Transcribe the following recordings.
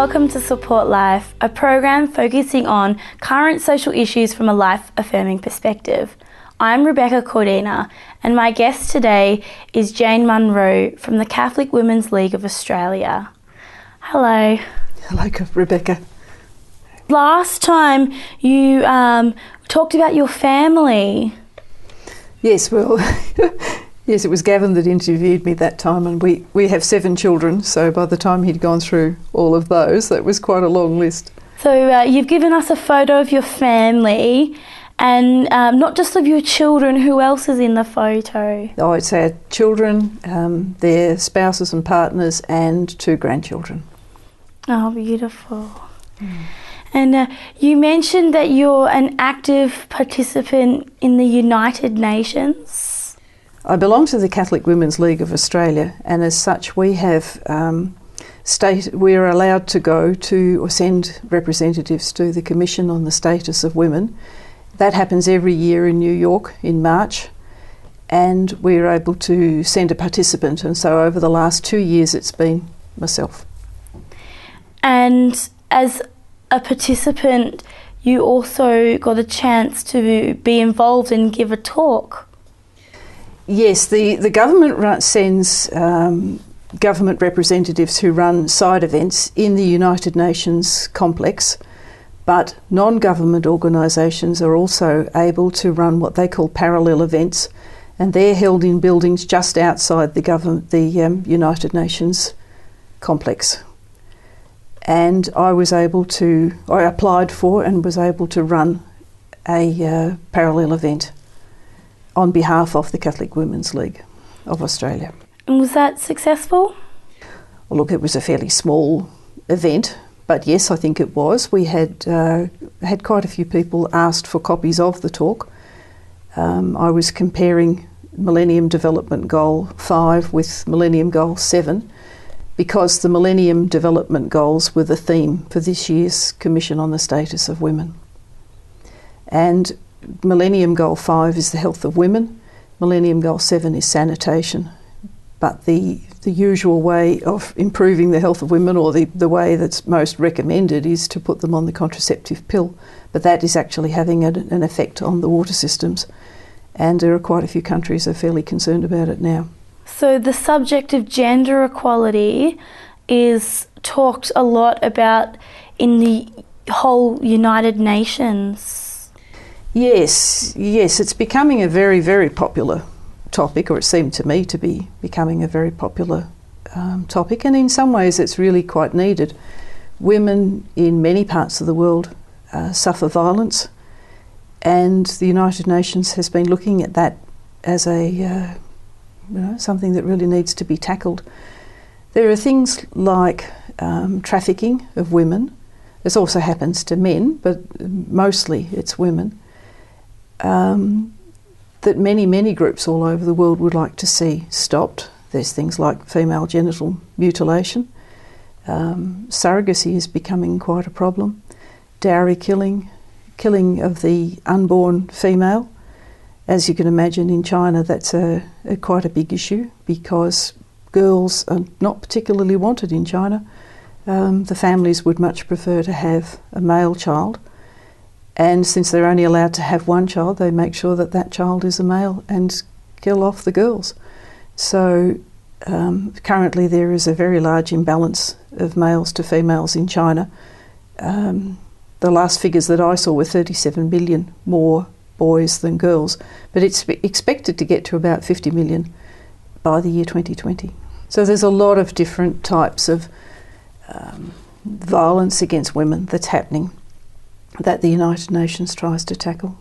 welcome to Support Life, a program focusing on current social issues from a life-affirming perspective. I'm Rebecca Cordina, and my guest today is Jane Munro from the Catholic Women's League of Australia. Hello. Hello, Rebecca. Last time you talked about your family. Yes, well, yes, it was Gavin that interviewed me that time, and we have 7 children, so by the time he'd gone through all of those, that was quite a long list. So you've given us a photo of your family, and not just of your children. Who else is in the photo? Oh, it's our children, their spouses and partners, and 2 grandchildren. Oh, beautiful. And you mentioned that you're an active participant in the United Nations. I belong to the Catholic Women's League of Australia, and as such we have we're allowed to go to or send representatives to the Commission on the Status of Women. That happens every year in New York in March, and we're able to send a participant, and so over the last 2 years it's been myself. And as a participant, you also got a chance to be involved and give a talk. Yes, the government sends government representatives who run side events in the United Nations complex, but non-government organisations are also able to run what they call parallel events, and they're held in buildings just outside the United Nations complex. And I applied for and was able to run a parallel event on behalf of the Catholic Women's League of Australia. And was that successful? Well, look, it was a fairly small event, but yes, I think it was. We had quite a few people asked for copies of the talk. I was comparing Millennium Development Goal 5 with Millennium Goal 7, because the Millennium Development Goals were the theme for this year's Commission on the Status of Women. And Millennium Goal 5 is the health of women, Millennium Goal 7 is sanitation. But the usual way of improving the health of women, or the way that's most recommended, is to put them on the contraceptive pill. But that is actually having an effect on the water systems. And there are quite a few countries that are fairly concerned about it now. So the subject of gender equality is talked a lot about in the whole United Nations. Yes, it's becoming a very, very popular topic, or it seemed to me to be becoming a very popular topic, and in some ways it's really quite needed. Women in many parts of the world suffer violence, and the United Nations has been looking at that as something that really needs to be tackled. There are things like trafficking of women. This also happens to men, but mostly it's women. That many groups all over the world would like to see stopped. There's things like female genital mutilation. Surrogacy is becoming quite a problem. Dowry killing of the unborn female. As you can imagine, in China that's quite a big issue, because girls are not particularly wanted in China. The families would much prefer to have a male child. And since they're only allowed to have one child, they make sure that that child is a male and kill off the girls. So currently there is a very large imbalance of males to females in China. The last figures that I saw were 37 million more boys than girls, but it's expected to get to about 50 million by the year 2020. So there's a lot of different types of violence against women that's happening, that the United Nations tries to tackle.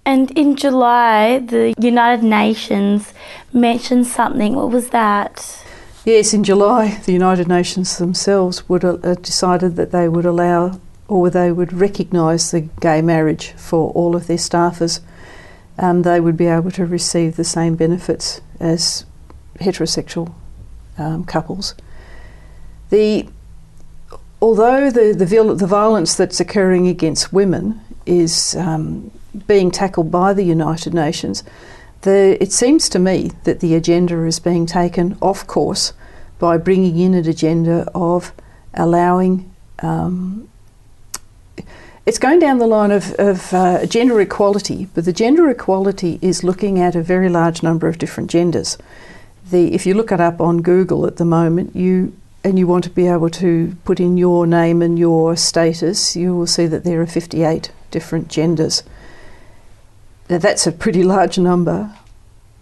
And in July, the United Nations mentioned something. What was that? Yes, in July, the United Nations themselves would decided that they would allow, or they would recognise, the gay marriage for all of their staffers. They would be able to receive the same benefits as heterosexual couples. Although the violence that's occurring against women is being tackled by the United Nations, it seems to me that the agenda is being taken off course by bringing in an agenda of allowing. It's going down the line of gender equality, but the gender equality is looking at a very large number of different genders. If you look it up on Google at the moment, you want to be able to put in your name and your status, you will see that there are 58 different genders. Now that's a pretty large number.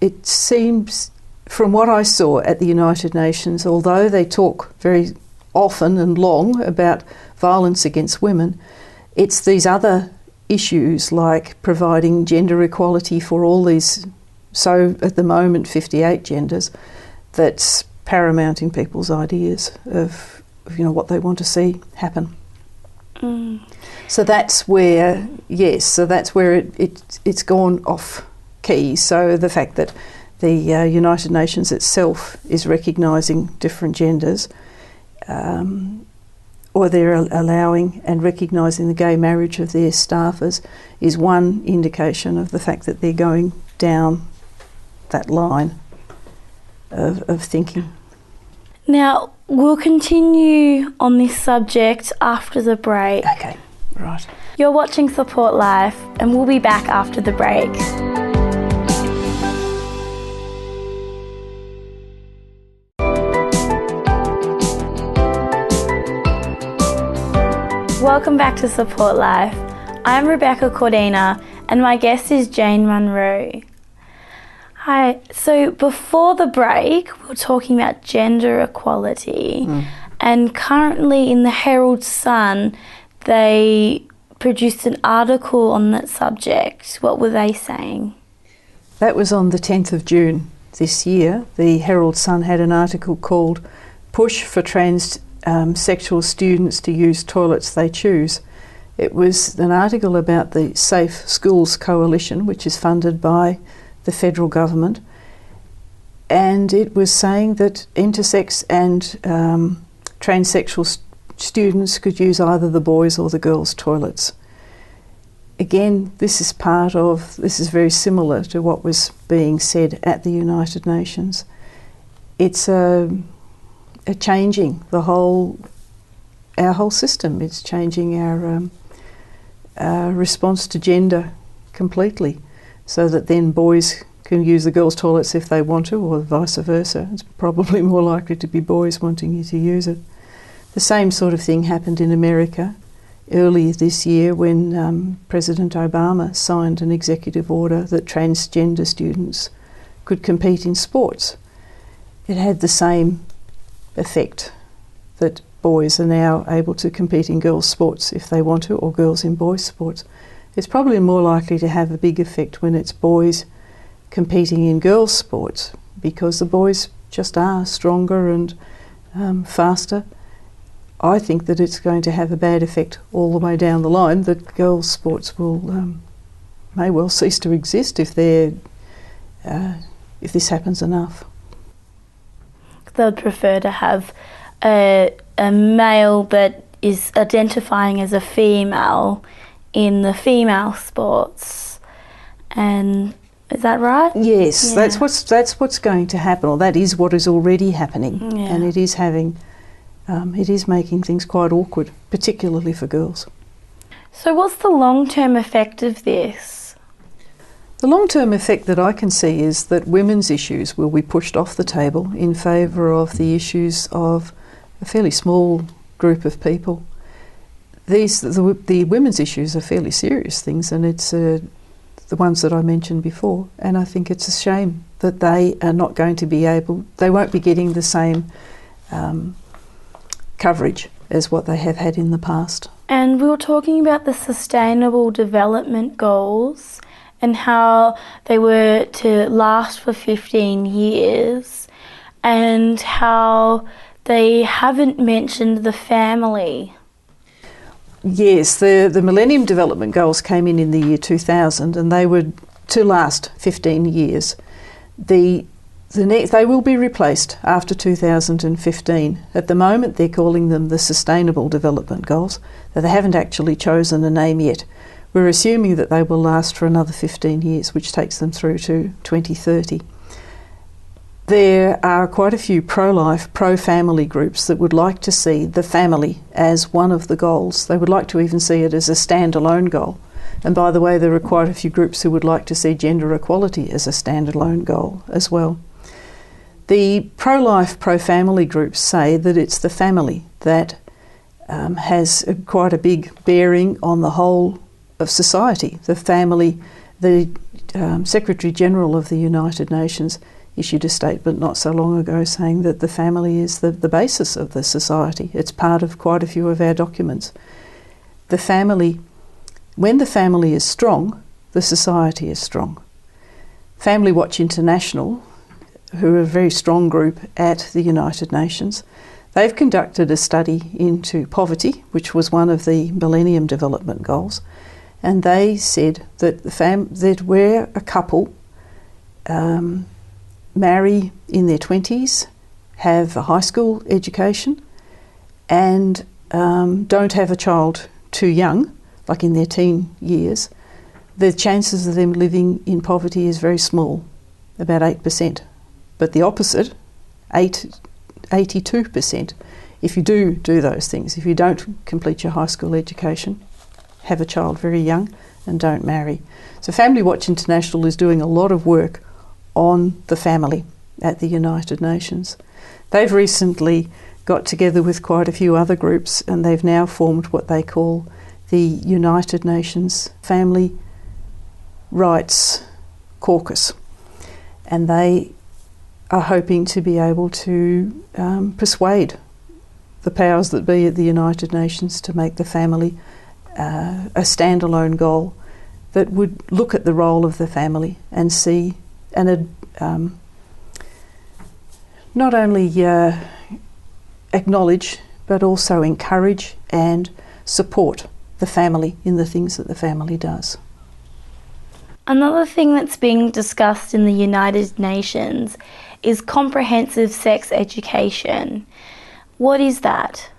It seems, from what I saw at the United Nations, although they talk very often and long about violence against women, it's these other issues like providing gender equality for all these, so at the moment 58 genders, that's paramount in people's ideas of what they want to see happen. So that's where, it's gone off key. So the fact that the United Nations itself is recognising different genders, or they're allowing and recognising the gay marriage of their staffers, is one indication of the fact that they're going down that line of thinking. Now, we'll continue on this subject after the break. Okay, right. You're watching Support Life, and we'll be back after the break. Welcome back to Support Life. I'm Rebecca Cordina, and my guest is Jane Munro. Hi, so before the break, we were talking about gender equality, and currently in the Herald Sun, they produced an article on that subject. What were they saying? That was on the 10th of June this year. The Herald Sun had an article called "Push for Transsexual Students to Use Toilets They Choose." It was an article about the Safe Schools Coalition, which is funded by the federal government, and it was saying that intersex and transsexual students could use either the boys' or the girls' toilets. Again, this is very similar to what was being said at the United Nations. It's changing our whole system. It's changing our response to gender completely, so that then boys can use the girls' toilets if they want to, or vice versa. It's probably more likely to be boys wanting to use it. The same sort of thing happened in America earlier this year when President Obama signed an executive order that transgender students could compete in sports. It had the same effect, that boys are now able to compete in girls' sports if they want to, or girls in boys' sports. It's probably more likely to have a big effect when it's boys competing in girls' sports, because the boys just are stronger and faster. I think that it's going to have a bad effect all the way down the line, that girls' sports may well cease to exist if this happens enough. They'd prefer to have a male that is identifying as a female in the female sports, and is that right? Yes, yeah. that's what's going to happen, or that is what is already happening, and it is making things quite awkward, particularly for girls. So, what's the long-term effect of this? The long-term effect that I can see is that women's issues will be pushed off the table in favour of the issues of a fairly small group of people. The women's issues are fairly serious things, and it's the ones that I mentioned before, and I think it's a shame that they are not going to they won't be getting the same coverage as what they have had in the past. And we were talking about the Sustainable Development Goals and how they were to last for 15 years, and how they haven't mentioned the family. Yes, the Millennium Development Goals came in the year 2000, and they were to last 15 years. They will be replaced after 2015. At the moment, they're calling them the Sustainable Development Goals, that they haven't actually chosen a name yet. We're assuming that they will last for another 15 years, which takes them through to 2030. There are quite a few pro-life, pro-family groups that would like to see the family as one of the goals. They would like to even see it as a standalone goal. And by the way, there are quite a few groups who would like to see gender equality as a standalone goal as well. The pro-life, pro-family groups say that it's the family that has quite a big bearing on the whole of society. The family, the Secretary General of the United Nations issued a statement not so long ago saying that the family is the basis of the society. It's part of quite a few of our documents. The family, when the family is strong, the society is strong. Family Watch International, who are a very strong group at the United Nations, they've conducted a study into poverty, which was one of the Millennium Development Goals, and they said that that where a couple marry in their 20s, have a high school education, and don't have a child too young, like in their teen years, the chances of them living in poverty is very small, about 8%. But the opposite, 82%, if you do those things, if you don't complete your high school education, have a child very young, and don't marry. So Family Watch International is doing a lot of work on the family at the United Nations. They've recently got together with quite a few other groups, and they've now formed what they call the United Nations Family Rights Caucus. And they are hoping to be able to persuade the powers that be at the United Nations to make the family a standalone goal that would look at the role of the family and see and not only acknowledge but also encourage and support the family in the things that the family does. Another thing that's being discussed in the United Nations is comprehensive sex education. What is that?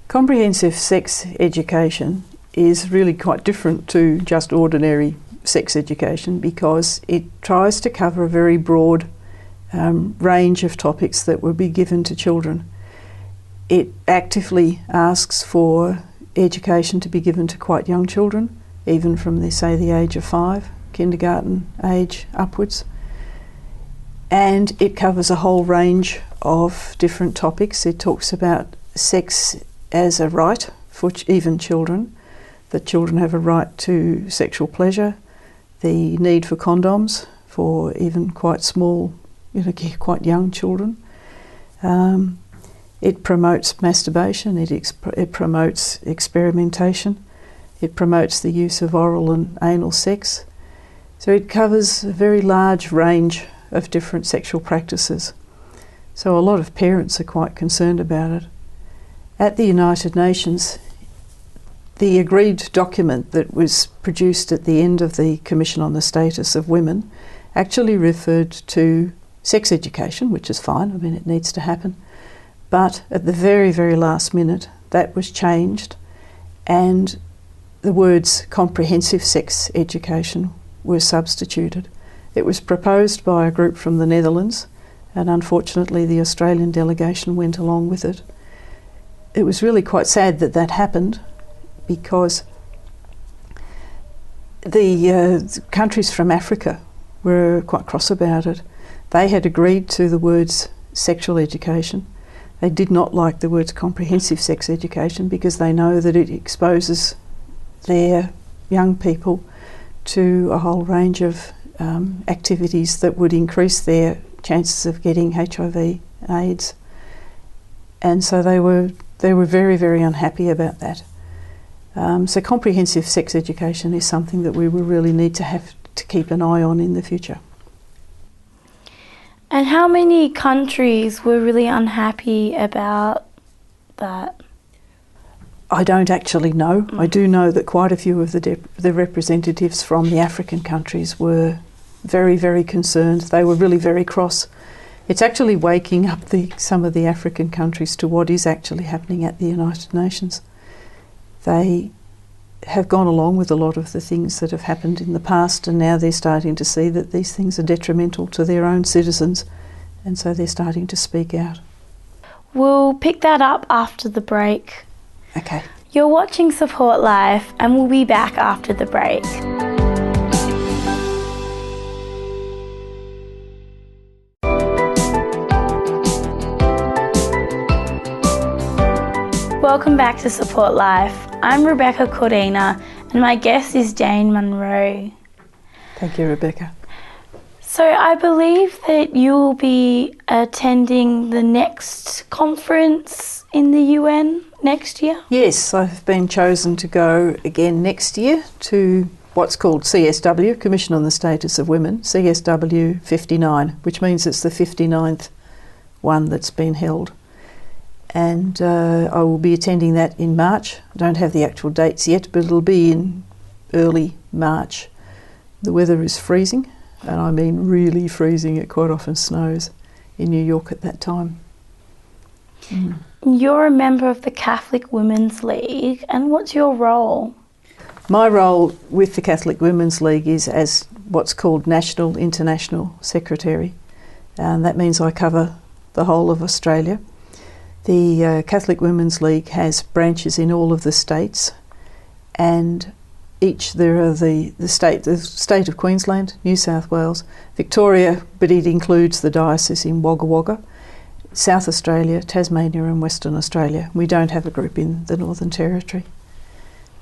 Comprehensive sex education is really quite different to just ordinary sex education because it tries to cover a very broad range of topics that will be given to children. It actively asks for education to be given to quite young children, even from the age of 5, kindergarten age upwards. And it covers a whole range of different topics. It talks about sex as a right for even children, that children have a right to sexual pleasure, the need for condoms for even quite small, quite young children. It promotes masturbation, it promotes experimentation, it promotes the use of oral and anal sex. So it covers a very large range of different sexual practices. So a lot of parents are quite concerned about it. At the United Nations, the agreed document that was produced at the end of the Commission on the Status of Women actually referred to sex education, which is fine, it needs to happen. But at the very, very last minute, that was changed and the words comprehensive sex education were substituted. It was proposed by a group from the Netherlands, and unfortunately the Australian delegation went along with it. It was really quite sad that that happened because the countries from Africa were quite cross about it. They had agreed to the words sexual education. They did not like the words comprehensive sex education because they know that it exposes their young people to a whole range of activities that would increase their chances of getting HIV, AIDS. And so they were very, very unhappy about that. So comprehensive sex education is something that we will really need to have to keep an eye on in the future. And how many countries were really unhappy about that? I don't actually know. I do know that quite a few of the representatives from the African countries were very, very concerned. They were really very cross. It's actually waking up some of the African countries to what is actually happening at the United Nations. They have gone along with a lot of the things that have happened in the past, and now they're starting to see that these things are detrimental to their own citizens, and so they're starting to speak out. We'll pick that up after the break. Okay. You're watching Support Life, and we'll be back after the break. Welcome back to Support Life. I'm Rebecca Cordina, and my guest is Jane Munro. Thank you, Rebecca. So I believe that you'll be attending the next conference in the UN next year? Yes, I've been chosen to go again next year to what's called CSW, Commission on the Status of Women, CSW 59, which means it's the 59th one that's been held. And I will be attending that in March. I don't have the actual dates yet, but it'll be in early March. The weather is freezing, and I mean really freezing. It quite often snows in New York at that time. You're a member of the Catholic Women's League, and what's your role? My role with the Catholic Women's League is as what's called National International Secretary, and that means I cover the whole of Australia. The Catholic Women's League has branches in all of the states, and there are the state of Queensland, New South Wales, Victoria, but it includes the diocese in Wagga Wagga, South Australia, Tasmania and Western Australia. We don't have a group in the Northern Territory.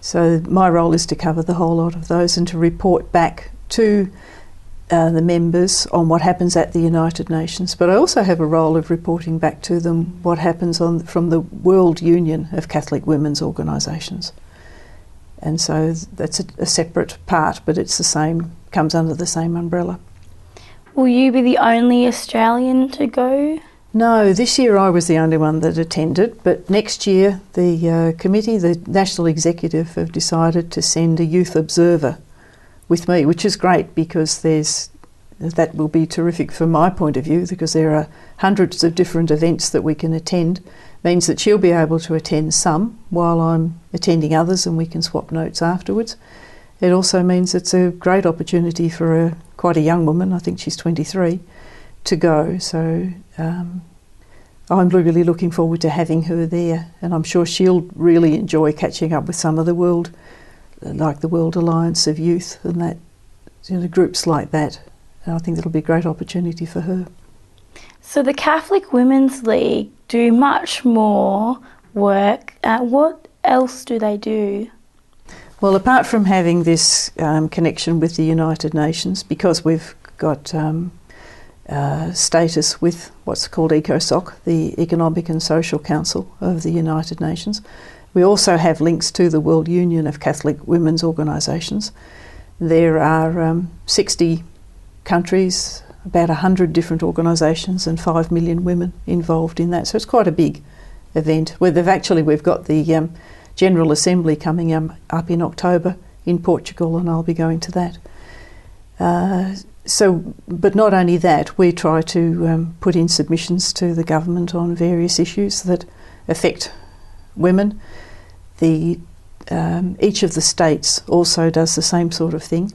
So my role is to cover the whole lot of those and to report back to the members on what happens at the United Nations. But I also have a role of reporting back to them what happens from the World Union of Catholic Women's Organisations. And so that's a separate part, but it's the same, comes under the same umbrella. Will you be the only Australian to go? No, this year I was the only one that attended, but next year the committee, the National Executive, have decided to send a youth observer with me, which is great because that will be terrific from my point of view because there are hundreds of different events that we can attend. Means that she'll be able to attend some while I'm attending others and we can swap notes afterwards. It also means it's a great opportunity for quite a young woman, I think she's 23, to go. So I'm really looking forward to having her there, and I'm sure she'll really enjoy catching up with some of the world, like the World Alliance of Youth and that, groups like that. And I think that'll be a great opportunity for her. So the Catholic Women's League do much more work. What else do they do? Well, apart from having this connection with the United Nations, because we've got status with what's called ECOSOC, the Economic and Social Council of the United Nations, we also have links to the World Union of Catholic Women's Organisations. There are 60 countries, about 100 different organisations and 5 million women involved in that. So it's quite a big event. We've got the General Assembly coming up in October in Portugal, and I'll be going to that. But not only that, we try to put in submissions to the government on various issues that affect women. Each of the states also does the same sort of thing.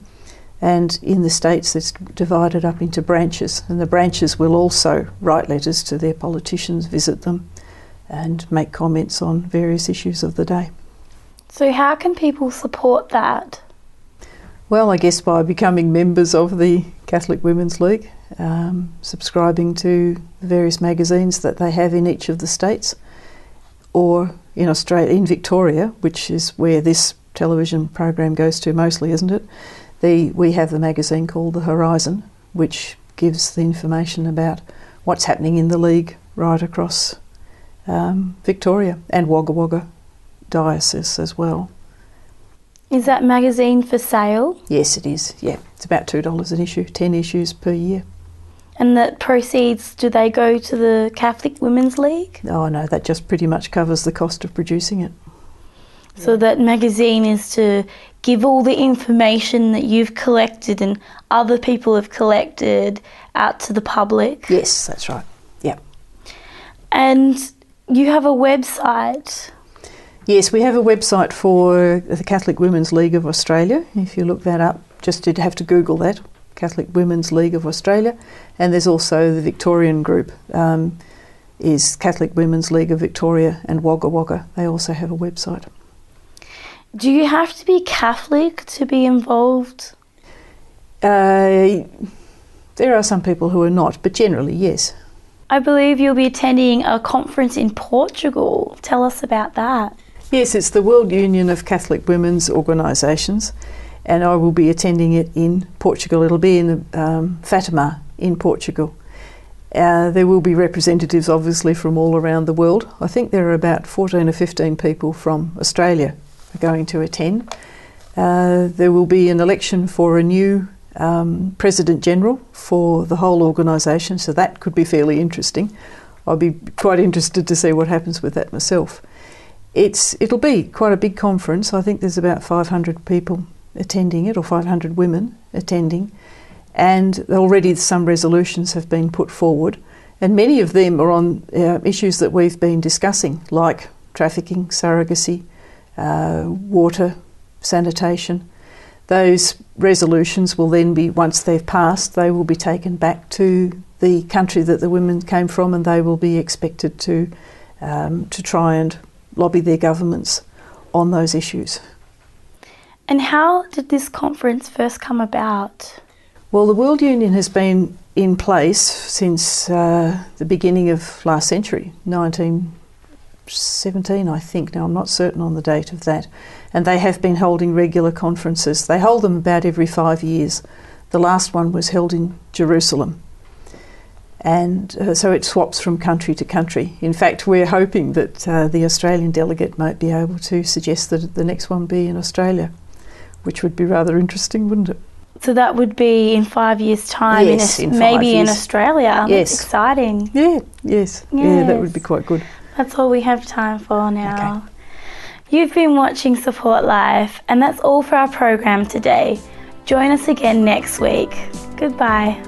And in the states it's divided up into branches, and the branches will also write letters to their politicians, visit them and make comments on various issues of the day. So how can people support that? Well, I guess by becoming members of the Catholic Women's League, subscribing to the various magazines that they have in each of the states, or in Australia, in Victoria, which is where this television program goes to mostly, isn't it? We have the magazine called The Horizon, which gives the information about what's happening in the league right across Victoria and Wagga Wagga Diocese as well. Is that magazine for sale? Yes, it is. Yeah, it's about $2 an issue, 10 issues per year. And the proceeds, do they go to the Catholic Women's League? Oh no, that just pretty much covers the cost of producing it. So that magazine is to give all the information that you've collected and other people have collected out to the public? Yes, that's right. Yeah. And you have a website? Yes, we have a website for the Catholic Women's League of Australia. If you look that up, just you'd have to Google that, Catholic Women's League of Australia. And there's also the Victorian group, is Catholic Women's League of Victoria and Wagga Wagga. They also have a website. Do you have to be Catholic to be involved? There are some people who are not, but generally, yes. I believe you'll be attending a conference in Portugal. Tell us about that. Yes, it's the World Union of Catholic Women's Organisations, and I will be attending it in Portugal. It'll be in Fatima in Portugal. There will be representatives, obviously, from all around the world. I think there are about 14 or 15 people from Australia going to attend. There will be an election for a new President General for the whole organisation, so that could be fairly interesting. I'll be quite interested to see what happens with that myself. It'll be quite a big conference. I think there's about 500 people attending it, or 500 women attending, and already some resolutions have been put forward, and many of them are on issues that we've been discussing, like trafficking, surrogacy, water, sanitation. Those resolutions will then be, once they've passed, they will be taken back to the country that the women came from, and they will be expected to try and lobby their governments on those issues. And how did this conference first come about? Well, the World Union has been in place since the beginning of last century, 1917, I think. Now, I'm not certain on the date of that. And they have been holding regular conferences. They hold them about every 5 years. The last one was held in Jerusalem. And so it swaps from country to country. In fact, we're hoping that the Australian delegate might be able to suggest that the next one be in Australia, which would be rather interesting, wouldn't it? So that would be in 5 years' time, yes, in 5 maybe years. in Australia. Yes. That's exciting. Yes. Yeah, that would be quite good. That's all we have time for now. Okay. You've been watching Support Life, and that's all for our program today. Join us again next week. Goodbye.